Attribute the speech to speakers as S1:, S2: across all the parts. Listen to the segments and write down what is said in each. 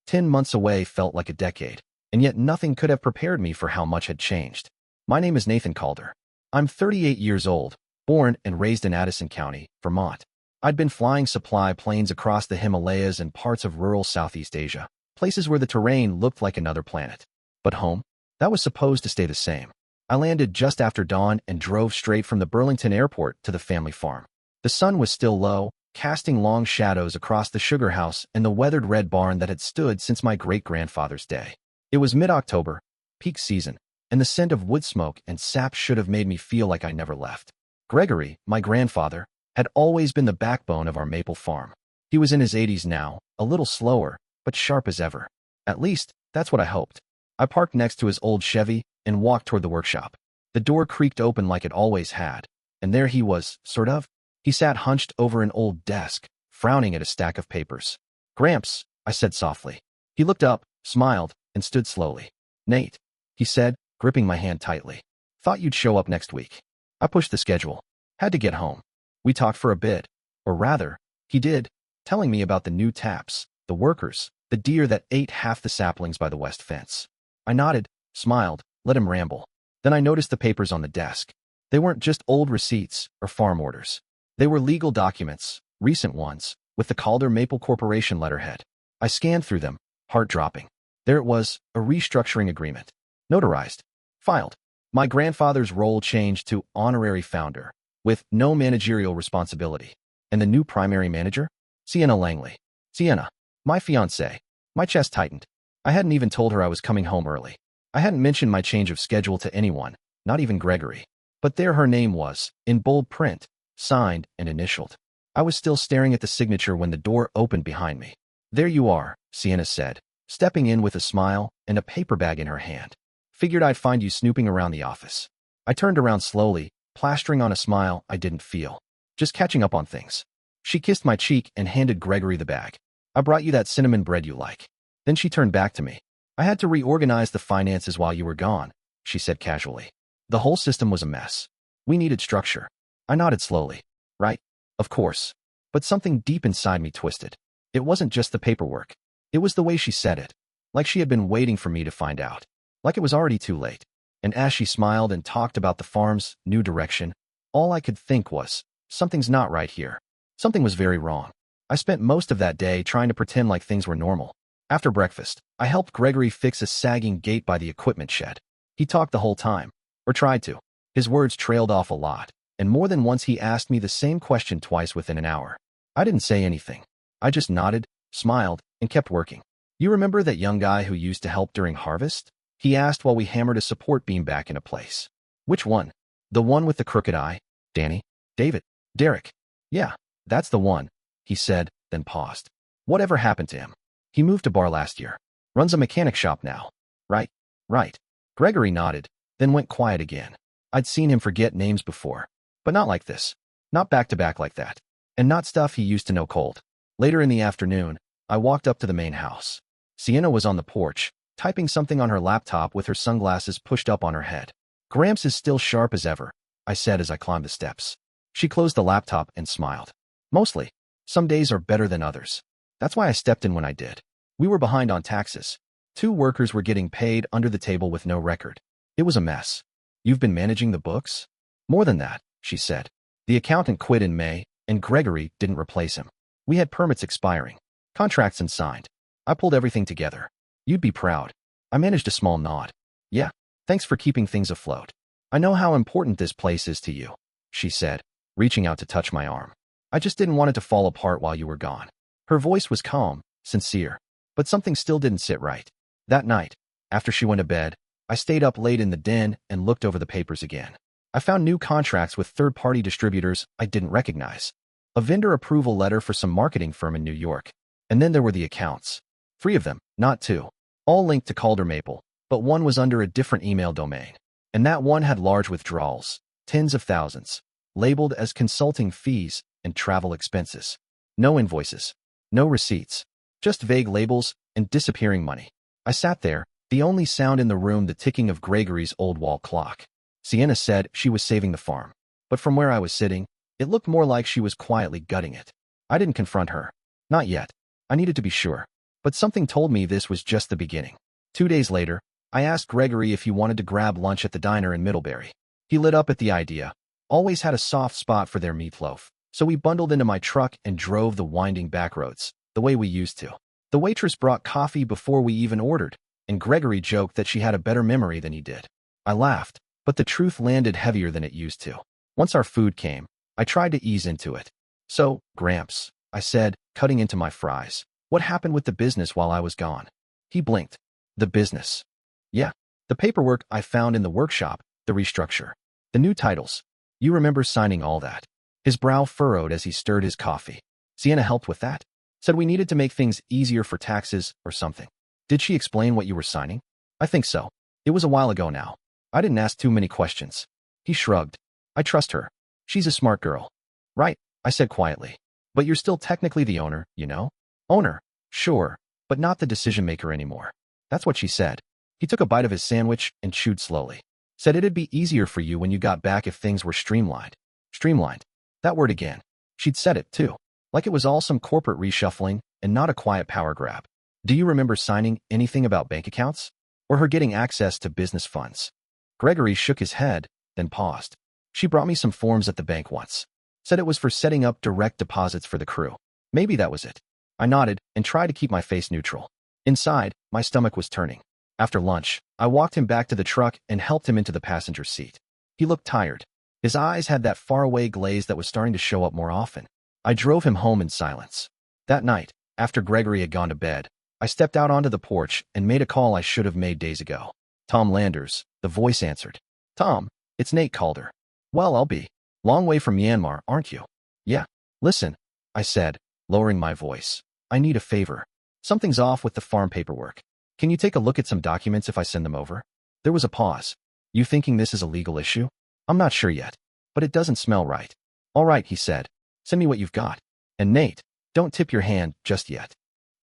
S1: 10 months away felt like a decade, and yet nothing could have prepared me for how much had changed. My name is Nathan Calder. I'm 38 years old, born and raised in Addison County, Vermont. I'd been flying supply planes across the Himalayas and parts of rural Southeast Asia, places where the terrain looked like another planet. But home? That was supposed to stay the same. I landed just after dawn and drove straight from the Burlington airport to the family farm. The sun was still low, casting long shadows across the sugar house and the weathered red barn that had stood since my great-grandfather's day. It was mid-October, peak season, and the scent of wood smoke and sap should have made me feel like I never left. Gregory, my grandfather, had always been the backbone of our maple farm. He was in his 80s now, a little slower, but sharp as ever. At least, that's what I hoped. I parked next to his old Chevy and walked toward the workshop. The door creaked open like it always had, and there he was, sort of. He sat hunched over an old desk, frowning at a stack of papers. "Gramps," I said softly. He looked up, smiled, and stood slowly. "Nate," he said, gripping my hand tightly. "Thought you'd show up next week." I pushed the schedule. Had to get home. We talked for a bit. Or rather, he did, telling me about the new taps, the workers, the deer that ate half the saplings by the west fence. I nodded, smiled, let him ramble. Then I noticed the papers on the desk. They weren't just old receipts or farm orders. They were legal documents, recent ones, with the Calder Maple Corporation letterhead. I scanned through them, heart dropping. There it was, a restructuring agreement. Notarized. Filed. My grandfather's role changed to honorary founder, with no managerial responsibility. And the new primary manager? Sienna Langley. Sienna. My fiancée. My chest tightened. I hadn't even told her I was coming home early. I hadn't mentioned my change of schedule to anyone, not even Gregory. But there her name was, in bold print, signed and initialed. I was still staring at the signature when the door opened behind me. "There you are," Sienna said, stepping in with a smile and a paper bag in her hand. "Figured I'd find you snooping around the office." I turned around slowly, plastering on a smile I didn't feel. "Just catching up on things." She kissed my cheek and handed Gregory the bag. "I brought you that cinnamon bread you like." Then she turned back to me. "I had to reorganize the finances while you were gone," she said casually. "The whole system was a mess. We needed structure." I nodded slowly. "Right. Of course." But something deep inside me twisted. It wasn't just the paperwork. It was the way she said it. Like she had been waiting for me to find out. Like it was already too late. And as she smiled and talked about the farm's new direction, all I could think was, something's not right here. Something was very wrong. I spent most of that day trying to pretend like things were normal. After breakfast, I helped Gregory fix a sagging gate by the equipment shed. He talked the whole time. Or tried to. His words trailed off a lot, and more than once he asked me the same question twice within an hour. I didn't say anything. I just nodded, smiled, and kept working. "You remember that young guy who used to help during harvest?" he asked while we hammered a support beam back into place. "Which one?" "The one with the crooked eye? Danny? David? Derek?" "Yeah, that's the one," he said, then paused. "Whatever happened to him?" "He moved to Bar last year. Runs a mechanic shop now." "Right, right." Gregory nodded, then went quiet again. I'd seen him forget names before, but not like this. Not back-to-back like that. And not stuff he used to know cold. Later in the afternoon, I walked up to the main house. Sienna was on the porch, typing something on her laptop with her sunglasses pushed up on her head. "Gramps is still sharp as ever," I said as I climbed the steps. She closed the laptop and smiled. "Mostly. Some days are better than others. That's why I stepped in when I did. We were behind on taxes. 2 workers were getting paid under the table with no record. It was a mess." "You've been managing the books?" "More than that," she said. "The accountant quit in May, and Gregory didn't replace him. We had permits expiring, contracts unsigned. I pulled everything together. You'd be proud." I managed a small nod. "Yeah, thanks for keeping things afloat. I know how important this place is to you," she said, reaching out to touch my arm. "I just didn't want it to fall apart while you were gone." Her voice was calm, sincere, but something still didn't sit right. That night, after she went to bed, I stayed up late in the den and looked over the papers again. I found new contracts with third-party distributors I didn't recognize. A vendor approval letter for some marketing firm in New York. And then there were the accounts. 3 of them, not 2. All linked to Calder Maple, but one was under a different email domain. And that one had large withdrawals, tens of thousands, labeled as consulting fees and travel expenses. No invoices. No receipts. Just vague labels and disappearing money. I sat there, the only sound in the room the ticking of Gregory's old wall clock. Sienna said she was saving the farm. But from where I was sitting, it looked more like she was quietly gutting it. I didn't confront her. Not yet. I needed to be sure. But something told me this was just the beginning. 2 days later, I asked Gregory if he wanted to grab lunch at the diner in Middlebury. He lit up at the idea. Always had a soft spot for their meatloaf. So we bundled into my truck and drove the winding back roads, the way we used to. The waitress brought coffee before we even ordered, and Gregory joked that she had a better memory than he did. I laughed, but the truth landed heavier than it used to. Once our food came, I tried to ease into it. "So, Gramps," I said, cutting into my fries, "what happened with the business while I was gone?" He blinked. "The business?" "Yeah. The paperwork I found in the workshop, the restructure, the new titles. You remember signing all that?" His brow furrowed as he stirred his coffee. "Sienna helped with that? Said we needed to make things easier for taxes or something. Did she explain what you were signing?" "I think so. It was a while ago now. I didn't ask too many questions." He shrugged. "I trust her. She's a smart girl." "Right," I said quietly. "But you're still technically the owner, you know?" "Owner? Sure, but not the decision-maker anymore." That's what she said. He took a bite of his sandwich and chewed slowly. "Said it'd be easier for you when you got back if things were streamlined." Streamlined. That word again. She'd said it, too. Like it was all some corporate reshuffling and not a quiet power grab. "Do you remember signing anything about bank accounts? Or her getting access to business funds?" Gregory shook his head, then paused. "She brought me some forms at the bank once. Said it was for setting up direct deposits for the crew. Maybe that was it." I nodded and tried to keep my face neutral. Inside, my stomach was turning. After lunch, I walked him back to the truck and helped him into the passenger seat. He looked tired. His eyes had that faraway glaze that was starting to show up more often. I drove him home in silence. That night, after Gregory had gone to bed, I stepped out onto the porch and made a call I should have made days ago. "Tom Landers," the voice answered. "Tom, it's Nate Calder." "Well, I'll be. Long way from Myanmar, aren't you?" "Yeah." "Listen," I said, lowering my voice. "I need a favor. Something's off with the farm paperwork. Can you take a look at some documents if I send them over?" There was a pause. "You thinking this is a legal issue?" "I'm not sure yet, but it doesn't smell right." "All right," he said. "Send me what you've got. And Nate, don't tip your hand just yet."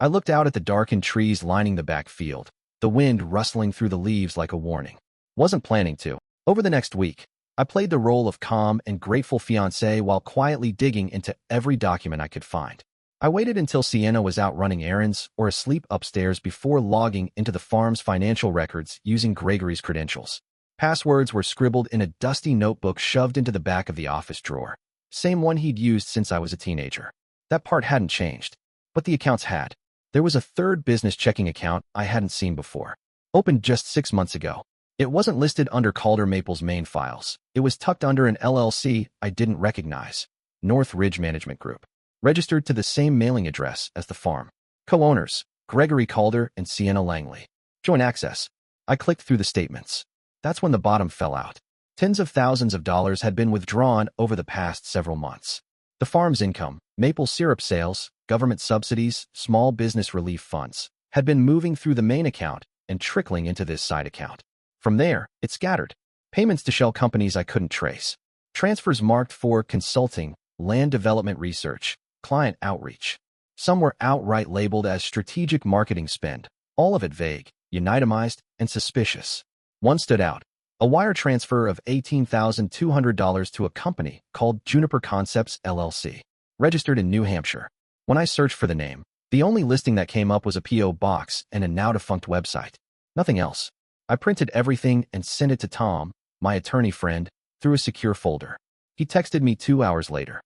S1: I looked out at the darkened trees lining the back field, the wind rustling through the leaves like a warning. Wasn't planning to. Over the next week, I played the role of calm and grateful fiancé while quietly digging into every document I could find. I waited until Sienna was out running errands or asleep upstairs before logging into the farm's financial records using Gregory's credentials. Passwords were scribbled in a dusty notebook shoved into the back of the office drawer. Same one he'd used since I was a teenager. That part hadn't changed, but the accounts had. There was a third business checking account I hadn't seen before. Opened just 6 months ago. It wasn't listed under Calder Maple's main files. It was tucked under an LLC I didn't recognize. North Ridge Management Group. Registered to the same mailing address as the farm. Co-owners, Gregory Calder and Sienna Langley. Joint access. I clicked through the statements. That's when the bottom fell out. Tens of thousands of dollars had been withdrawn over the past several months. The farm's income, maple syrup sales, government subsidies, small business relief funds, had been moving through the main account and trickling into this side account. From there, it scattered. Payments to shell companies I couldn't trace. Transfers marked for consulting, land development research, client outreach. Some were outright labeled as strategic marketing spend, all of it vague, unitemized, and suspicious. One stood out. A wire transfer of $18,200 to a company called Juniper Concepts LLC, registered in New Hampshire. When I searched for the name, the only listing that came up was a P.O. box and a now-defunct website. Nothing else. I printed everything and sent it to Tom, my attorney friend, through a secure folder. He texted me 2 hours later.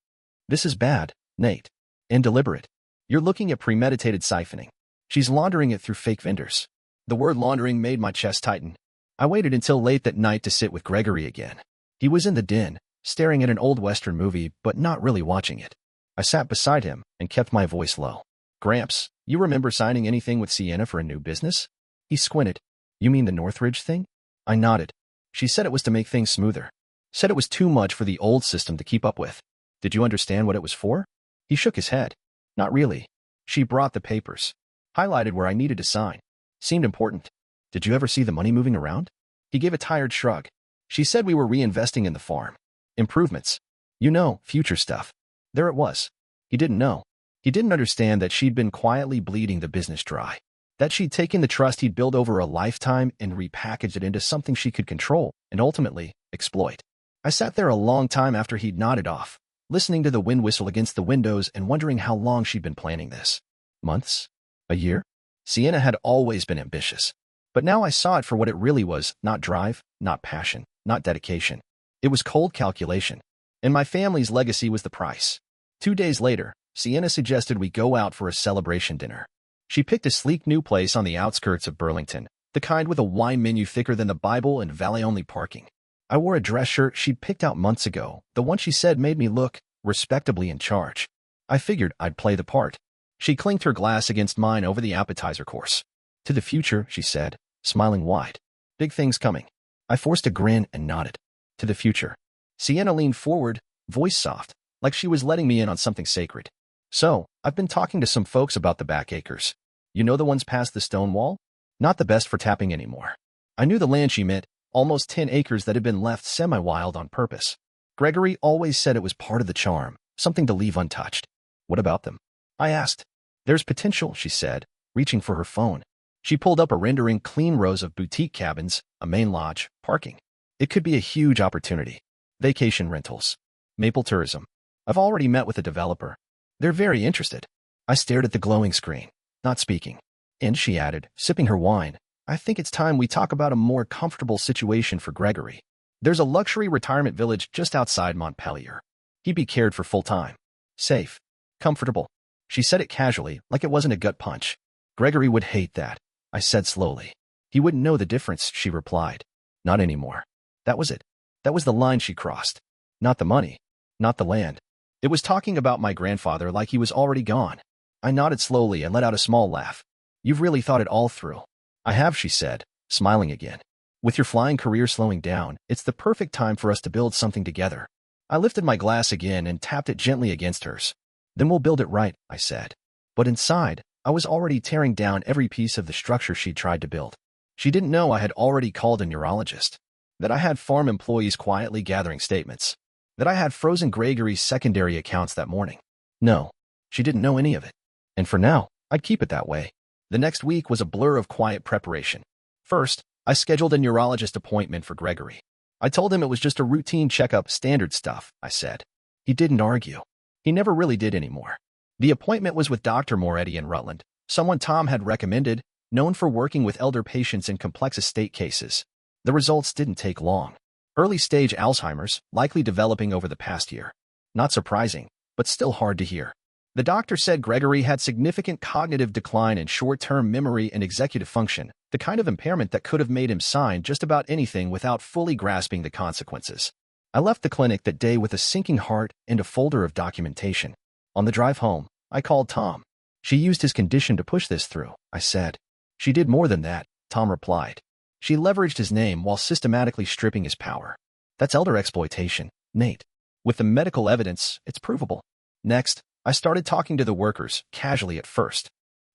S1: "This is bad, Nate. And deliberate. You're looking at premeditated siphoning. She's laundering it through fake vendors." The word laundering made my chest tighten. I waited until late that night to sit with Gregory again. He was in the den, staring at an old Western movie, but not really watching it. I sat beside him and kept my voice low. "Gramps, you remember signing anything with Sienna for a new business?" He squinted. "You mean the Northridge thing?" I nodded. "She said it was to make things smoother. Said it was too much for the old system to keep up with." "Did you understand what it was for?" He shook his head. "Not really. She brought the papers. Highlighted where I needed to sign. Seemed important. Did you ever see the money moving around?" He gave a tired shrug. "She said we were reinvesting in the farm. Improvements. You know, future stuff." There it was. He didn't know. He didn't understand that she'd been quietly bleeding the business dry. That she'd taken the trust he'd built over a lifetime and repackaged it into something she could control and ultimately exploit. I sat there a long time after he'd nodded off, listening to the wind whistle against the windows and wondering how long she'd been planning this. Months? A year? Sienna had always been ambitious. But now I saw it for what it really was, not drive, not passion, not dedication. It was cold calculation. And my family's legacy was the price. 2 days later, Sienna suggested we go out for a celebration dinner. She picked a sleek new place on the outskirts of Burlington, the kind with a wine menu thicker than the Bible and valet-only parking. I wore a dress shirt she'd picked out months ago, the one she said made me look respectably in charge. I figured I'd play the part. She clinked her glass against mine over the appetizer course. To the future, she said, smiling wide. Big things coming. I forced a grin and nodded. To the future. Sienna leaned forward, voice soft, like she was letting me in on something sacred. So, I've been talking to some folks about the back acres. You know the ones past the stone wall? Not the best for tapping anymore. I knew the land she meant, almost 10 acres that had been left semi-wild on purpose. Gregory always said it was part of the charm, something to leave untouched. What about them? I asked. There's potential, she said, reaching for her phone. She pulled up a rendering clean rows of boutique cabins, a main lodge, parking. It could be a huge opportunity. Vacation rentals. Maple tourism. I've already met with a developer. They're very interested. I stared at the glowing screen, not speaking. And she added, sipping her wine, I think it's time we talk about a more comfortable situation for Gregory. There's a luxury retirement village just outside Montpelier. He'd be cared for full-time. Safe. Comfortable. She said it casually, like it wasn't a gut punch. Gregory would hate that, I said slowly. He wouldn't know the difference, she replied. Not anymore. That was it. That was the line she crossed. Not the money. Not the land. It was talking about my grandfather like he was already gone. I nodded slowly and let out a small laugh. You've really thought it all through. I have, she said, smiling again. With your flying career slowing down, it's the perfect time for us to build something together. I lifted my glass again and tapped it gently against hers. Then we'll build it right, I said. But inside, I was already tearing down every piece of the structure she'd tried to build. She didn't know I had already called a neurologist. That I had farm employees quietly gathering statements. That I had frozen Gregory's secondary accounts that morning. No, she didn't know any of it. And for now, I'd keep it that way. The next week was a blur of quiet preparation. First, I scheduled a neurologist appointment for Gregory. I told him it was just a routine checkup, standard stuff, I said. He didn't argue. He never really did anymore. The appointment was with Dr. Moretti in Rutland, someone Tom had recommended, known for working with elder patients in complex estate cases. The results didn't take long. Early-stage Alzheimer's, likely developing over the past year. Not surprising, but still hard to hear. The doctor said Gregory had significant cognitive decline in short-term memory and executive function, the kind of impairment that could have made him sign just about anything without fully grasping the consequences. I left the clinic that day with a sinking heart and a folder of documentation. On the drive home, I called Tom. She used his condition to push this through, I said. She did more than that, Tom replied. She leveraged his name while systematically stripping his power. That's elder exploitation, Nate. With the medical evidence, it's provable. Next, I started talking to the workers, casually at first.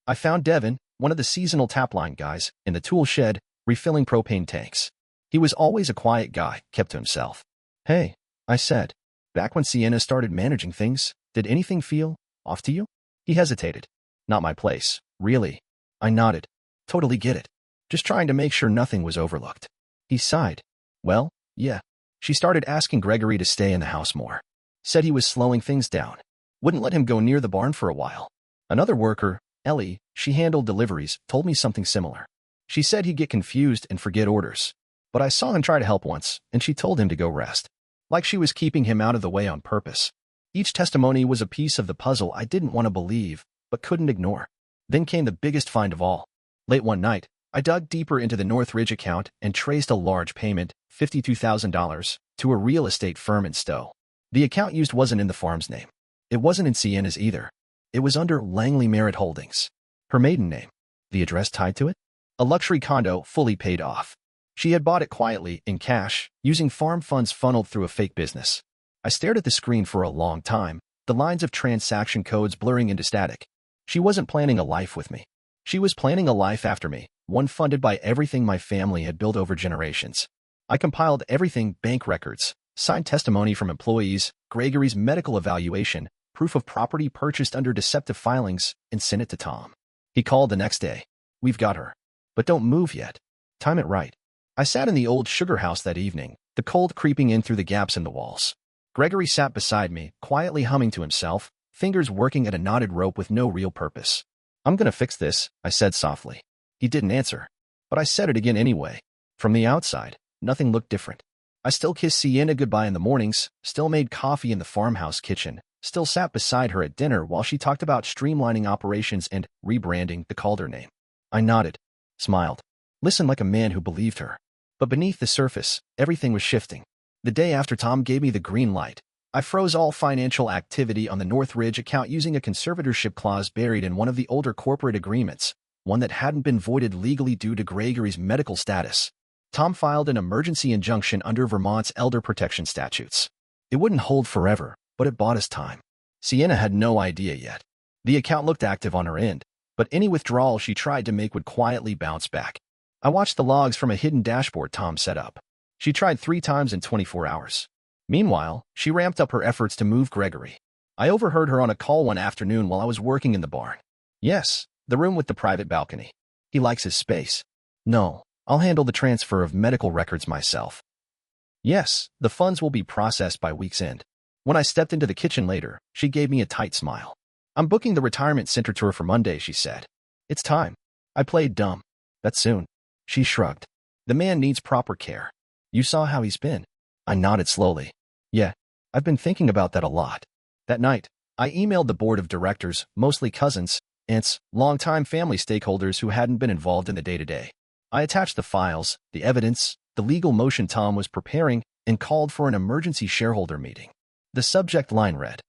S1: I found Devin, one of the seasonal tapline guys, in the tool shed, refilling propane tanks. He was always a quiet guy, kept to himself. Hey, I said. Back when Sienna started managing things, did anything feel off to you? He hesitated. Not my place, really. I nodded. Totally get it. Just trying to make sure nothing was overlooked. He sighed. Well, yeah. She started asking Gregory to stay in the house more. Said he was slowing things down. Wouldn't let him go near the barn for a while. Another worker, Ellie, she handled deliveries, told me something similar. She said he'd get confused and forget orders. But I saw him try to help once, and she told him to go rest. Like she was keeping him out of the way on purpose. Each testimony was a piece of the puzzle I didn't want to believe, but couldn't ignore. Then came the biggest find of all. Late one night, I dug deeper into the Northridge account and traced a large payment, $52,000, to a real estate firm in Stowe. The account used wasn't in the farm's name. It wasn't in Sienna's either. It was under Langley Merritt Holdings. Her maiden name. The address tied to it? A luxury condo fully paid off. She had bought it quietly, in cash, using farm funds funneled through a fake business. I stared at the screen for a long time, the lines of transaction codes blurring into static. She wasn't planning a life with me. She was planning a life after me, one funded by everything my family had built over generations. I compiled everything: bank records, signed testimony from employees, Gregory's medical evaluation, proof of property purchased under deceptive filings, and sent it to Tom. He called the next day. We've got her. But don't move yet. Time it right. I sat in the old sugar house that evening, the cold creeping in through the gaps in the walls. Gregory sat beside me, quietly humming to himself, fingers working at a knotted rope with no real purpose. I'm gonna fix this, I said softly. He didn't answer, but I said it again anyway. From the outside, nothing looked different. I still kissed Sienna goodbye in the mornings, still made coffee in the farmhouse kitchen, still sat beside her at dinner while she talked about streamlining operations and rebranding the Calder name. I nodded, smiled, listened like a man who believed her. But beneath the surface, everything was shifting. The day after Tom gave me the green light, I froze all financial activity on the Northridge account using a conservatorship clause buried in one of the older corporate agreements, one that hadn't been voided legally due to Gregory's medical status. Tom filed an emergency injunction under Vermont's elder protection statutes. It wouldn't hold forever, but it bought us time. Sienna had no idea yet. The account looked active on her end, but any withdrawal she tried to make would quietly bounce back. I watched the logs from a hidden dashboard Tom set up. She tried 3 times in 24 hours. Meanwhile, she ramped up her efforts to move Gregory. I overheard her on a call one afternoon while I was working in the barn. Yes, the room with the private balcony. He likes his space. No, I'll handle the transfer of medical records myself. Yes, the funds will be processed by week's end. When I stepped into the kitchen later, she gave me a tight smile. I'm booking the retirement center tour for Monday, she said. It's time. I played dumb. That's soon. She shrugged. The man needs proper care. You saw how he's been. I nodded slowly. Yeah, I've been thinking about that a lot. That night, I emailed the board of directors, mostly cousins, aunts, longtime family stakeholders who hadn't been involved in the day-to-day. I attached the files, the evidence, the legal motion Tom was preparing, and called for an emergency shareholder meeting. The subject line read,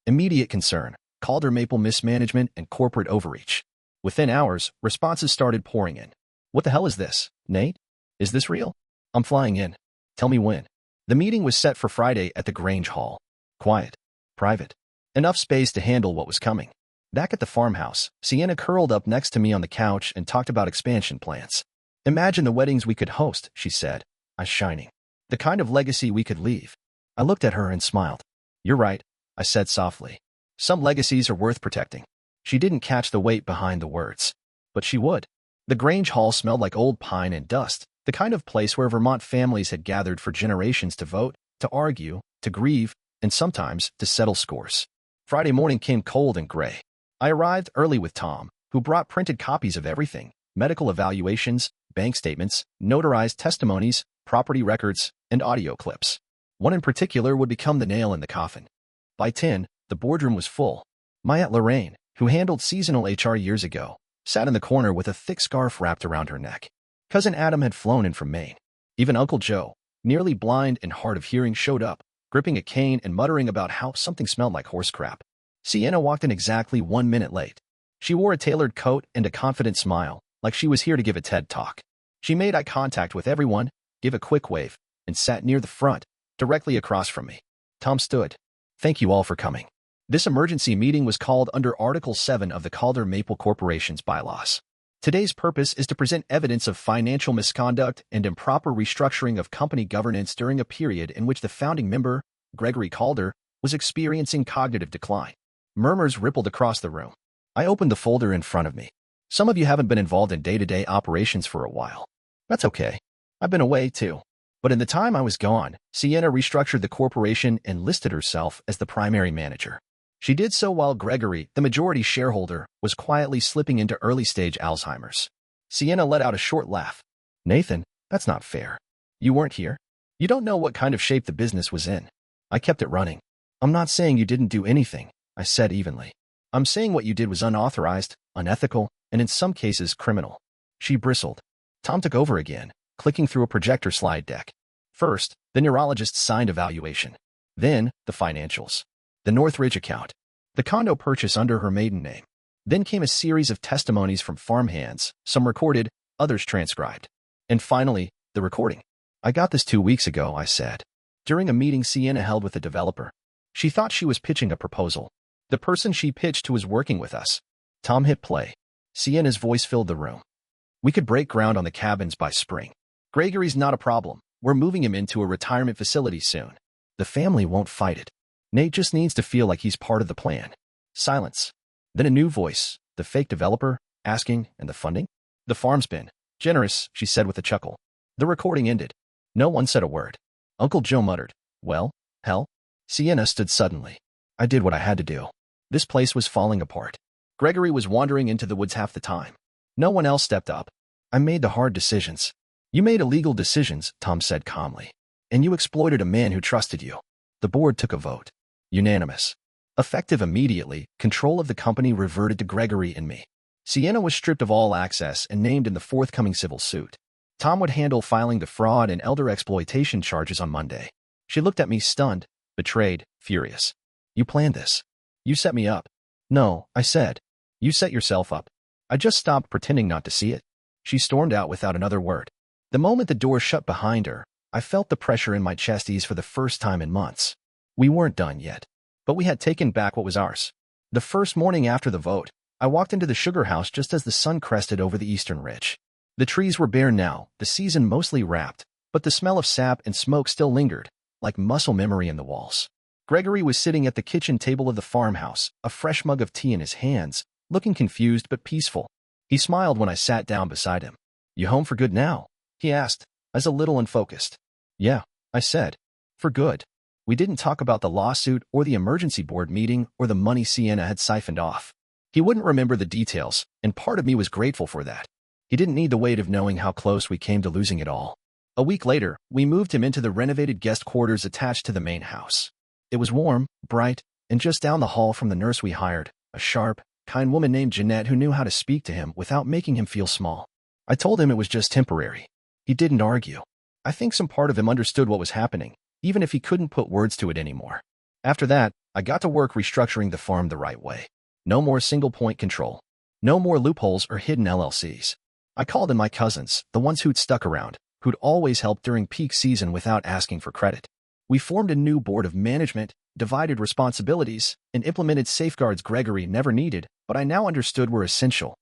S1: "Immediate concern, Calder Maple mismanagement and corporate overreach." Within hours, responses started pouring in. What the hell is this, Nate? Is this real? I'm flying in. Tell me when. The meeting was set for Friday at the Grange Hall. Quiet. Private. Enough space to handle what was coming. Back at the farmhouse, Sienna curled up next to me on the couch and talked about expansion plans. Imagine the weddings we could host, she said, eyes shining. The kind of legacy we could leave. I looked at her and smiled. You're right, I said softly. Some legacies are worth protecting. She didn't catch the weight behind the words. But she would. The Grange Hall smelled like old pine and dust, the kind of place where Vermont families had gathered for generations to vote, to argue, to grieve, and sometimes to settle scores. Friday morning came cold and gray. I arrived early with Tom, who brought printed copies of everything: medical evaluations, bank statements, notarized testimonies, property records, and audio clips. One in particular would become the nail in the coffin. By 10, the boardroom was full. My Aunt Lorraine, who handled seasonal HR years ago, sat in the corner with a thick scarf wrapped around her neck. Cousin Adam had flown in from Maine. Even Uncle Joe, nearly blind and hard of hearing, showed up, gripping a cane and muttering about how something smelled like horse crap. Sienna walked in exactly 1 minute late. She wore a tailored coat and a confident smile, like she was here to give a TED talk. She made eye contact with everyone, gave a quick wave, and sat near the front, directly across from me. Tom stood. Thank you all for coming. This emergency meeting was called under Article 7 of the Calder Maple Corporation's bylaws. Today's purpose is to present evidence of financial misconduct and improper restructuring of company governance during a period in which the founding member, Gregory Calder, was experiencing cognitive decline. Murmurs rippled across the room. I opened the folder in front of me. Some of you haven't been involved in day-to-day operations for a while. That's okay. I've been away too. But in the time I was gone, Sienna restructured the corporation and listed herself as the primary manager. She did so while Gregory, the majority shareholder, was quietly slipping into early-stage Alzheimer's. Sienna let out a short laugh. Nathan, that's not fair. You weren't here. You don't know what kind of shape the business was in. I kept it running. I'm not saying you didn't do anything, I said evenly. I'm saying what you did was unauthorized, unethical, and in some cases criminal. She bristled. Tom took over again, clicking through a projector slide deck. First, the neurologist signed evaluation. Then, the financials. The Northridge account. The condo purchase under her maiden name. Then came a series of testimonies from farmhands, some recorded, others transcribed. And finally, the recording. I got this 2 weeks ago, I said. During a meeting Sienna held with a developer. She thought she was pitching a proposal. The person she pitched to was working with us. Tom hit play. Sienna's voice filled the room. We could break ground on the cabins by spring. Gregory's not a problem. We're moving him into a retirement facility soon. The family won't fight it. Nate just needs to feel like he's part of the plan. Silence. Then a new voice, the fake developer, asking, and the funding? The farm's been generous, she said with a chuckle. The recording ended. No one said a word. Uncle Joe muttered, well, hell. Sienna stood suddenly. I did what I had to do. This place was falling apart. Gregory was wandering into the woods half the time. No one else stepped up. I made the hard decisions. You made illegal decisions, Tom said calmly. And you exploited a man who trusted you. The board took a vote. Unanimous. Effective immediately, control of the company reverted to Gregory and me. Sienna was stripped of all access and named in the forthcoming civil suit. Tom would handle filing the fraud and elder exploitation charges on Monday. She looked at me stunned, betrayed, furious. You planned this. You set me up. No, I said. You set yourself up. I just stopped pretending not to see it. She stormed out without another word. The moment the door shut behind her, I felt the pressure in my chest ease for the first time in months. We weren't done yet, but we had taken back what was ours. The first morning after the vote, I walked into the sugar house just as the sun crested over the eastern ridge. The trees were bare now, the season mostly wrapped, but the smell of sap and smoke still lingered, like muscle memory in the walls. Gregory was sitting at the kitchen table of the farmhouse, a fresh mug of tea in his hands, looking confused but peaceful. He smiled when I sat down beside him. You home for good now? He asked, as a little unfocused. Yeah, I said. For good. We didn't talk about the lawsuit or the emergency board meeting or the money Sienna had siphoned off. He wouldn't remember the details, and part of me was grateful for that. He didn't need the weight of knowing how close we came to losing it all. A week later, we moved him into the renovated guest quarters attached to the main house. It was warm, bright, and just down the hall from the nurse we hired, a sharp, kind woman named Jeanette who knew how to speak to him without making him feel small. I told him it was just temporary. He didn't argue. I think some part of him understood what was happening, even if he couldn't put words to it anymore. After that, I got to work restructuring the farm the right way. No more single-point control. No more loopholes or hidden LLCs. I called in my cousins, the ones who'd stuck around, who'd always helped during peak season without asking for credit. We formed a new board of management, divided responsibilities, and implemented safeguards Gregory never needed, but I now understood were essential.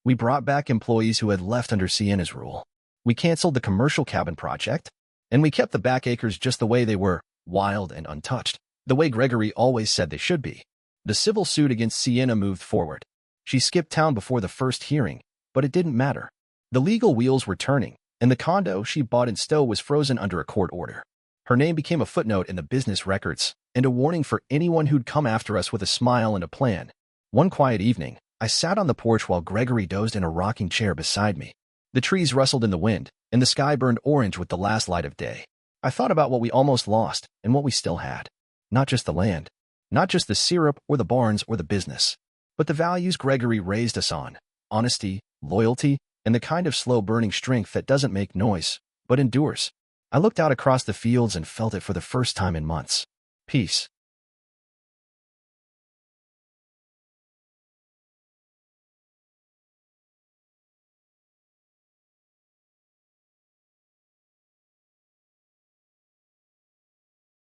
S1: We brought back employees who had left under Sienna's rule. We canceled the commercial cabin project, and we kept the back acres just the way they were, wild and untouched, the way Gregory always said they should be. The civil suit against Sienna moved forward. She skipped town before the first hearing, but it didn't matter. The legal wheels were turning, and the condo she bought in Stowe was frozen under a court order. Her name became a footnote in the business records, and a warning for anyone who'd come after us with a smile and a plan. One quiet evening, I sat on the porch while Gregory dozed in a rocking chair beside me. The trees rustled in the wind, and the sky burned orange with the last light of day. I thought about what we almost lost and what we still had. Not just the land, not just the syrup or the barns or the business, but the values Gregory raised us on: honesty, loyalty, and the kind of slow-burning strength that doesn't make noise, but endures. I looked out across the fields and felt it for the first time in months. Peace.